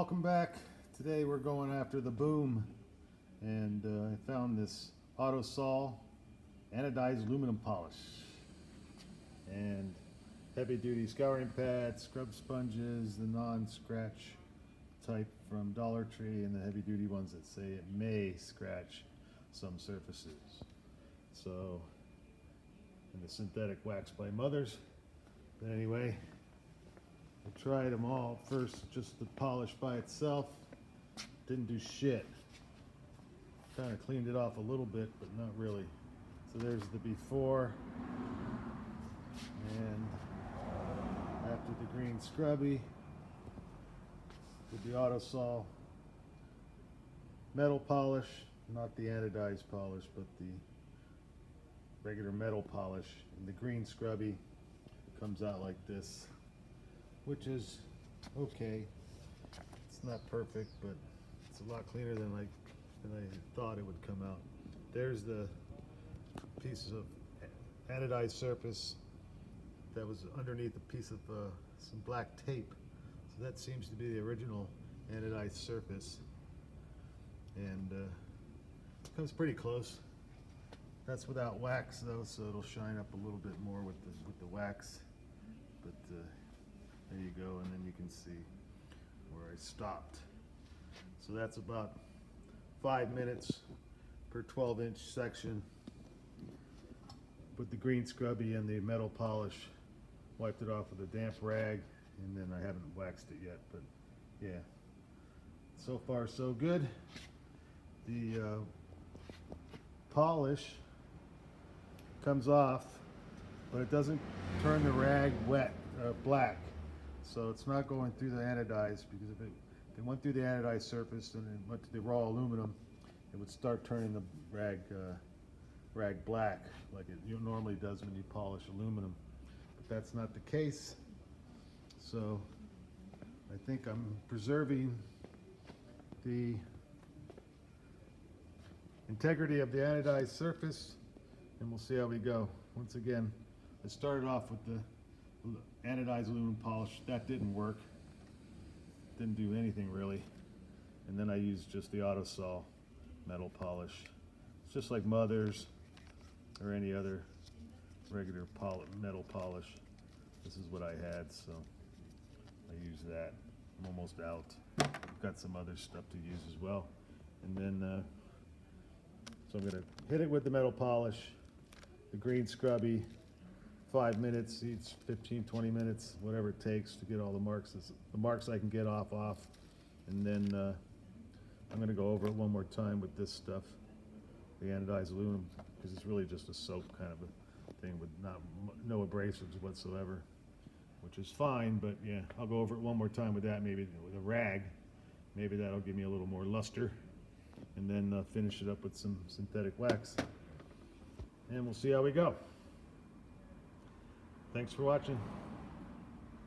welcome back. Today we're going after the boom, and I found this Autosol Anodised Aluminum polish and heavy duty scouring pads, scrub sponges, the non-scratch type from Dollar Tree, and the heavy duty ones that say it may scratch some surfaces. So, and the synthetic wax by Mothers. But anyway, I tried them all. First, just the polish by itself. Didn't do shit. Kind of cleaned it off a little bit, but not really. So there's the before. And after the green scrubby, with the Autosol metal polish, not the anodized polish, but the regular metal polish. And the green scrubby comes out like this, which is okay. It's not perfect, but it's a lot cleaner than I thought it would come out. There's the piece of anodized surface that was underneath a piece of some black tape. So that seems to be the original anodized surface, and comes pretty close. That's without wax though, so it'll shine up a little bit more with the wax. But there you go, and then you can see where I stopped. So that's about 5 minutes per 12-inch section. Put the green scrubby and the metal polish, wiped it off with a damp rag, and then I haven't waxed it yet, but yeah. So far so good. The polish comes off, but it doesn't turn the rag black. So it's not going through the anodized, because if it went through the anodized surface and it went to the raw aluminum, it would start turning the rag black like it normally does when you polish aluminum. But that's not the case. So I think I'm preserving the integrity of the anodized surface, and we'll see how we go. Once again, I started off with the anodized aluminum polish. That didn't work. Didn't do anything really. And then I used just the Autosol metal polish. It's just like Mothers or any other regular metal polish. This is what I had, so I used that. I'm almost out. I've got some other stuff to use as well. And then, so I'm gonna hit it with the metal polish, the green scrubby, 5 minutes each, 15, 20 minutes, whatever it takes to get all the marks I can get off. And then I'm going to go over it one more time with this stuff, the anodized aluminum, because it's really just a soap kind of a thing with no abrasives whatsoever, which is fine. But yeah, I'll go over it one more time with that, maybe with a rag. Maybe that'll give me a little more luster. And then finish it up with some synthetic wax. And we'll see how we go. Thanks for watching.